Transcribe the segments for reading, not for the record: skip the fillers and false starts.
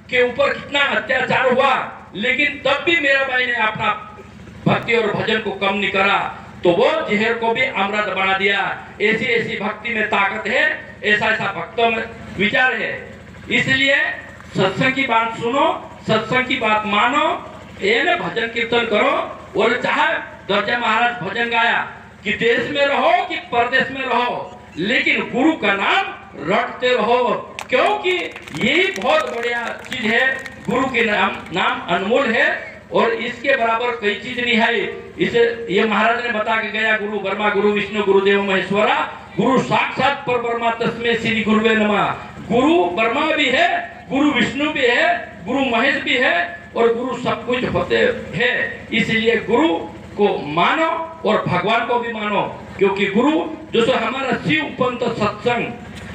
के ऊपर कितना अत्याचार हुआ, लेकिन तब भी मीराबाई ने अपना भक्ति और भजन को कम नहीं करा, तो वो जहर को भी अमृत बना दिया। ऐसी ऐसी भक्ति में ताकत है, ऐसा ऐसा भक्तों में विचार है। इसलिए सत्संग की बात सुनो, सत्संग की बात मानो, ये ना भजन कीर्तन करो। और चाहे दर्जा महाराज भजन गाया कि देश में रहो कि परदेश में रहो, लेकिन गुरु का नाम रटते रहो, क्योंकि यही बहुत बढ़िया चीज है। गुरु के नाम अनमोल है और इसके बराबर कोई चीज नहीं है। इसे ये महाराज ने बता के गया, गुरु ब्रह्मा गुरु विष्णु गुरुदेव महेश्वरा, गुरु साक्षात पर ब्रह्मा तस्मै श्री गुरुवे नमः। गुरु ब्रह्मा भी है, गुरु विष्णु भी है, गुरु महेश भी है और गुरु सब कुछ होते हैं। इसलिए गुरु को मानो और भगवान को भी मानो, क्योंकि गुरु जो हमारा शिव पंथ सत्संग,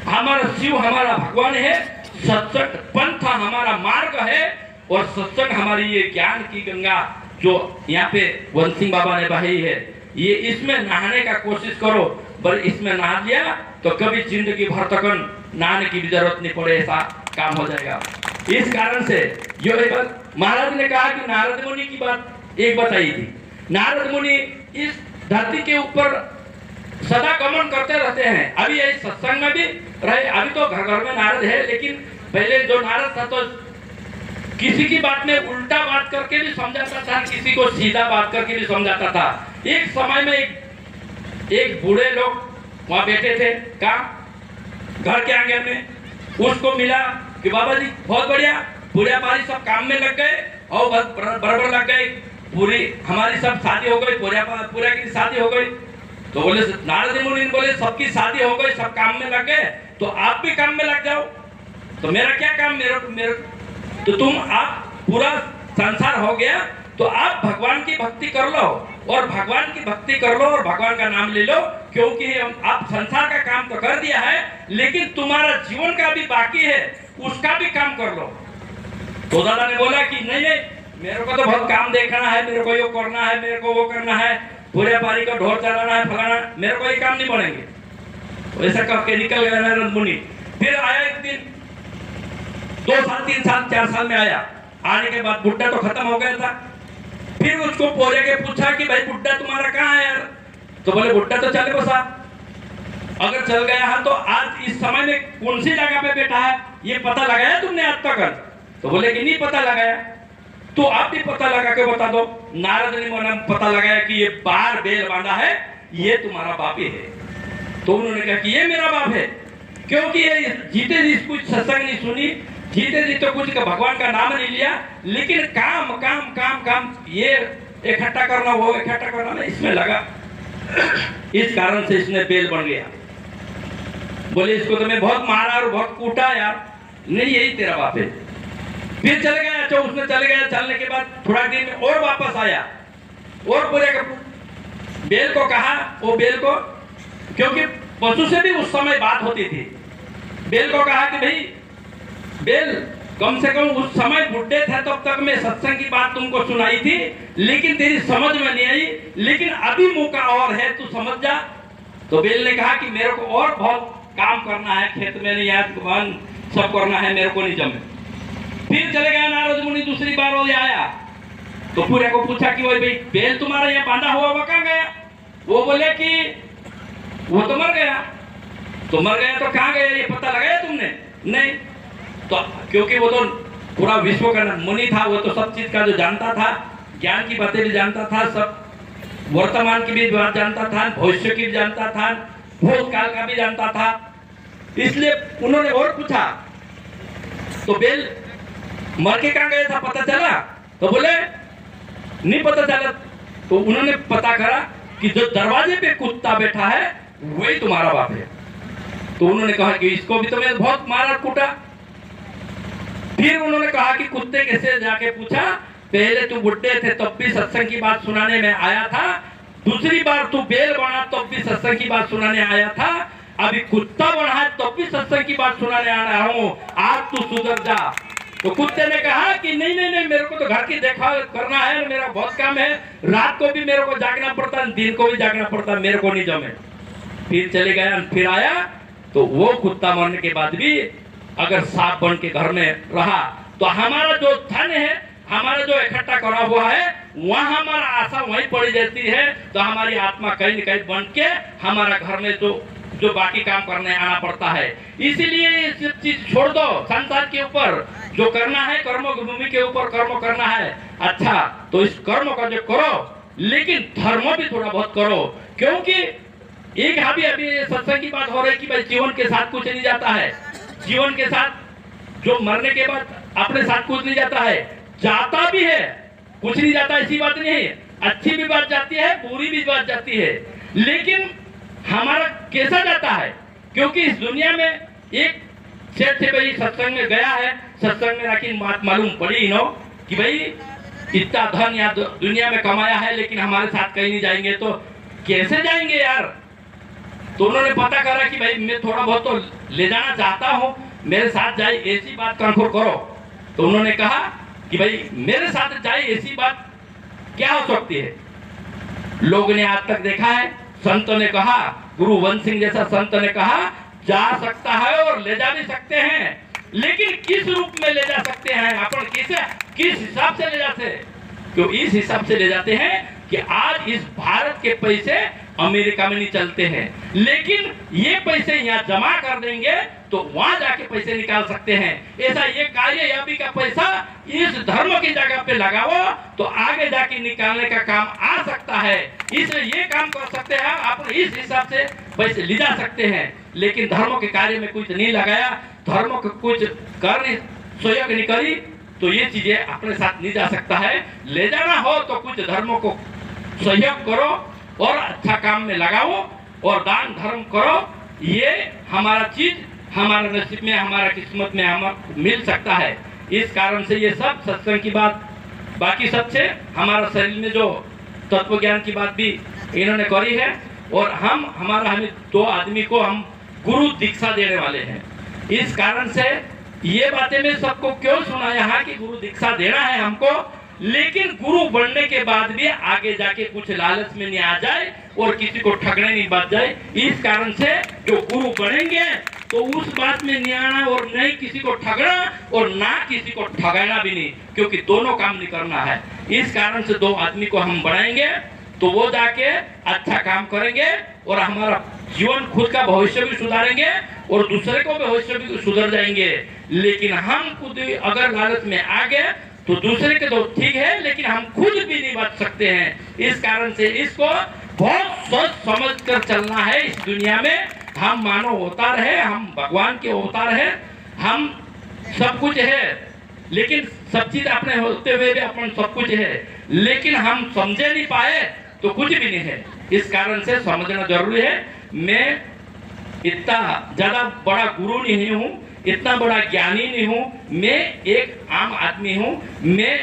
हमारा शिव हमारा भगवान है, सत्संग पंथ हमारा मार्ग है और सत्संग हमारी ये ज्ञान की गंगा जो यहाँ पे वन सिंह बाबा ने बहाई है। ये इसमें नहाने का कोशिश करो, पर इसमें नहा लिया तो कभी जिंदगी भर तक नहाने की भी जरूरत नहीं पड़े, ऐसा काम हो जाएगा। इस कारण से जो महाराज ने कहा कि नारद मुनि की बात एक बताई थी। नारद मुनि इस धरती के ऊपर सदा गमन करते रहते हैं। अभी यही सत्संग में भी रहे, अभी तो घर घर में नारद है, लेकिन पहले जो नारद था तो किसी की बात में उल्टा बात करके भी समझाता था, किसी को सीधा बात करके भी समझाता था। एक समय में एक बूढ़े लोग वहां बैठे थे, कहा घर के आंगन में, उसको मिला कि बाबा जी बहुत बढ़िया, पूरे हमारी सब काम में लग गए और बराबर लग गए, पूरी हमारी सब शादी हो गई, पूरा की शादी हो गई। तो बोले नारद मुनि बोले सबकी शादी हो गई, सब काम में लग गए, तो आप भी काम में लग जाओ। तो मेरा क्या काम, मेरा तो तुम आप पूरा संसार हो गया तो आप भगवान की भक्ति कर लो और भगवान की भक्ति कर लो और भगवान का नाम ले लो, क्योंकि आप संसार का काम तो कर दिया है, लेकिन तुम्हारा जीवन का भी बाकी है, उसका भी काम कर लो। तो दादा ने बोला कि नहीं नहीं, मेरे को तो बहुत काम देखना है, मेरे को ये करना है, मेरे को वो करना है, पूरे पारी को ढोल चलाना है, फलाना, मेरे को ये काम नहीं पड़ेंगे। तो ऐसा करके निकल गया नारद मुनि। फिर आया एक दिन, 2 साल 3 साल 4 साल में आया। आने के बाद बुड्ढा तो खत्म हो गया था। फिर उसको पोरे के पूछा कि भाई बुड्ढा तुम्हारा कहाँ है यार? तो बोले बुड्ढा तो चले बसा, अगर चल गया है तो आज इस समय में कौन सी जगह पे बैठा है ये पता लगाया तुमने आज तक? तो बोले कि नहीं पता लगाया। तो आप भी पता लगा के बता दो। नारद ने पता लगाया कि ये बाहर बेल बांधा है, ये तुम्हारा बाप ही है। तो उन्होंने कहा कि ये मेरा बाप है, क्योंकि ये जीते जी कुछ सत्संग नहीं सुनी, जीते जी तो कुछ भगवान का नाम नहीं लिया, लेकिन काम काम काम काम ये इकट्ठा करना वो इकट्ठा करना इसमें लगा। इस कारण से इसने बेल बन गया। बोले इसको तो मैं बहुत मारा और बहुत कूटा यार, नहीं यही तेरा बाप है। फिर चले गया, तो उसने चले गया, चलने के बाद थोड़ा दिन में और वापस आया और पूरे बेल को कहा, वो बेल को, क्योंकि पशु से भी उस समय बात होती थी, बेल को कहा कि भाई बेल कम से कम उस समय बुड्ढे थे तब तक मैं सत्संग की बात तुमको सुनाई थी, लेकिन तेरी समझ में नहीं आई, लेकिन अभी मौका और है, तू समझ जा। तो बेल ने कहा कि मेरे को और बहुत काम करना है, खेत में नहीं भगवान सब करना है, मेरे को नहीं जमे। फिर चले गया नारद मुनि, दूसरी बार वो आया तो पूरे को पूछा कि भाई बेल तुम्हारा यहाँ बांधा हुआ वो कहाँ गया? वो बोले कि वो तो मर गया। तो मर गया तो कहाँ गया ये पता लगाया तुमने? नहीं। तो क्योंकि वो तो पूरा विश्व का मुनि था, वो तो सब चीज का जो जानता था, ज्ञान की बातें भी जानता था, सब वर्तमान की भी बात जानता था, भविष्य की भी जानता था, भूतकाल का भी जानता था, इसलिए उन्होंने और पूछा। तो बेल मर के कहाँ गया था पता चला? तो बोले नहीं पता चला। तो उन्होंने पता करा कि जो दरवाजे पे कुत्ता बैठा है वही तुम्हारा बाप है। तो उन्होंने कहा कि इसको भी तो मैं बहुत मारा कूटा। फिर उन्होंने कहा कि कुत्ते कैसे जाके पूछा, पहले तू बुड्ढे थे तब भी सत्संग की बात सुनाने में आया था, दूसरी बार तू बेल बना तब भी सत्संग की बात सुनाने आया था, अभी कुत्ता बना है तब भी सत्संग की बात सुनाने आ रहा हूँ, आज तू सुधर जा। तो कुत्ते ने कहा कि नहीं नहीं नहीं, मेरे को तो घर की देखभाल करना है, मेरा बहुत काम है, रात को भी मेरे को जागना पड़ता है, दिन को भी जागना पड़ता है, मेरे को नहीं जमे। फिर चले गया, फिर आया तो वो कुत्ता मरने के बाद भी अगर सांप बन के घर में रहा तो हमारा जो धन है, हमारा जो इकट्ठा करा हुआ है, वहाँ हमारा आशा वहीं पड़ी रहती है। तो हमारी आत्मा कहीं न कहीं बन के हमारा घर में जो बाकी काम करने आना पड़ता है। इसीलिए ये सब चीज छोड़ दो। संसार के ऊपर जो करना है, कर्म भूमि के ऊपर कर्म करना है, अच्छा तो इस कर्म का जो करो, लेकिन धर्म भी थोड़ा बहुत करो। क्योंकि एक अभी सत्संग की बात हो रही कि भाई जीवन के साथ कुछ नहीं जाता है, जीवन के साथ जो मरने के बाद अपने साथ कुछ नहीं जाता है, जाता भी है, कुछ नहीं जाता ऐसी बात नहीं है, अच्छी भी बात जाती है, बुरी भी बात जाती है, लेकिन हमारा कैसा जाता है? क्योंकि इस दुनिया में एक सेठ से भाई सत्संग में गया है, सत्संग में आखिर बात मालूम पड़ी नो कि भाई इतना धन यहाँ दुनिया में कमाया है, लेकिन हमारे साथ कहीं नहीं जाएंगे, तो कैसे जाएंगे यार? तो उन्होंने पता करा कि भाई मैं थोड़ा बहुत तो ले जाना चाहता हूँ, मेरे साथ जाए, ऐसी बात कंफर्म करो। तो उन्होंने कहा कि भाई मेरे साथ जाए, ऐसी बात क्या हो सकती है? लोगों ने आज तक देखा है, संतों ने कहा, गुरु वंश सिंह जैसा संत ने कहा जा सकता है और ले जा भी सकते हैं, लेकिन किस रूप में ले जा सकते हैं, अपन किस हिसाब से ले जाते हैं? क्यों इस हिसाब से ले जाते हैं कि आज इस भारत के पैसे अमेरिका में नहीं चलते हैं, लेकिन ये पैसे यहाँ जमा कर देंगे तो वहां जाके पैसे निकाल सकते हैं। ऐसा ये कार्य याबी का पैसा इस धर्म की जगह पे लगाओ तो आगे जाके निकालने का काम आ सकता है। इसलिए ये काम कर सकते हैं आप, इस हिसाब से पैसे ले जा सकते हैं, लेकिन धर्म के कार्य में कुछ नहीं लगाया, धर्म को कुछ कर नहीं, सहयोग नहीं करी, तो ये चीजें अपने साथ नहीं जा सकता है। ले जाना हो तो कुछ धर्मों को सहयोग करो और अच्छा काम में लगाओ और दान धर्म करो। ये हमारा चीज हमारे नसीब में, हमारा किस्मत में हमारा मिल सकता है। इस कारण से ये सब सत्संग की बात, बाकी सबसे हमारा शरीर में जो तत्व ज्ञान की बात भी इन्होंने करी है, और हमें 2 आदमी को हम गुरु दीक्षा देने वाले हैं। इस कारण से ये बातें मैं सबको क्यों सुनाया है कि गुरु दीक्षा देना है हमको, लेकिन गुरु बनने के बाद भी आगे जाके कुछ लालच में नहीं आ जाए और किसी को ठगने नहीं बच जाए। इस कारण से जो गुरु बनेंगे तो उस बात में नहीं आना और नहीं किसी को ठगना और ना किसी को ठगाना भी नहीं, क्योंकि दोनों काम नहीं करना है। इस कारण से 2 आदमी को हम बनाएंगे तो वो जाके अच्छा काम करेंगे और हमारा जीवन, खुद का भविष्य भी सुधारेंगे और दूसरे को भविष्य भी सुधर जाएंगे। लेकिन हम खुद अगर लालच में आ गए तो दूसरे के तो ठीक है, लेकिन हम खुद भी नहीं बच सकते हैं। इस कारण से इसको बहुत सोच समझ कर चलना है। इस दुनिया में हम मानव अवतार है, हम भगवान के अवतार है, हम सब कुछ है, लेकिन सब चीज अपने होते हुए भी अपन सब कुछ है, लेकिन हम समझे नहीं पाए तो कुछ भी नहीं है। इस कारण से समझना जरूरी है। मैं इतना ज्यादा बड़ा गुरु नहीं हूँ, इतना बड़ा ज्ञानी नहीं हूँ, मैं एक आम आदमी हूँ, मैं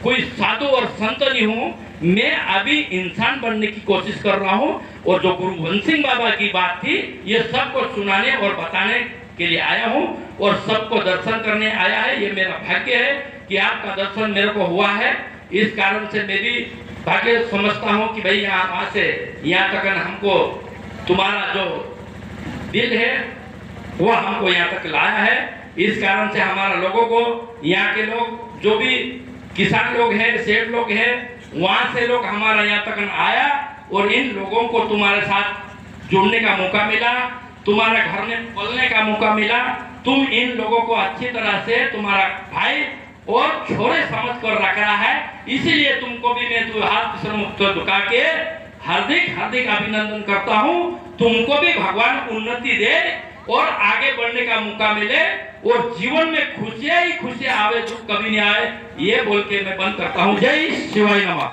कोई साधु और संत नहीं हूँ, मैं अभी इंसान बनने की कोशिश कर रहा हूँ। और जो गुरु वंश सिंह बाबा की बात थी, ये सबको सुनाने और बताने के लिए आया हूँ और सबको दर्शन करने आया है। ये मेरा भाग्य है कि आपका दर्शन मेरे को हुआ है। इस कारण से मैं भी भाग्य समझता हूँ कि भाई यहाँ से यहाँ तक हमको तुम्हारा जो दिल है वो हमको यहाँ तक लाया है। इस कारण से हमारा लोगों को, यहाँ के लोग जो भी किसान लोग हैं, सेठ लोग हैं, वहाँ से लोग हमारा यहाँ तक आया और इन लोगों को तुम्हारे साथ जुड़ने का मौका मिला, तुम्हारे घर में बोलने का मौका मिला। तुम इन लोगों को अच्छी तरह से तुम्हारा भाई और छोरे समझ कर रख रहा है, इसीलिए तुमको भी मैं हाथ से मुक्त झुका के हार्दिक हार्दिक अभिनंदन करता हूँ। तुमको भी भगवान उन्नति दे और आगे बढ़ने का मौका मिले और जीवन में खुशियां ही खुशियां आवे, दुख कभी नहीं आए। ये बोल के मैं बंद करता हूँ। जय शिवाय नमः।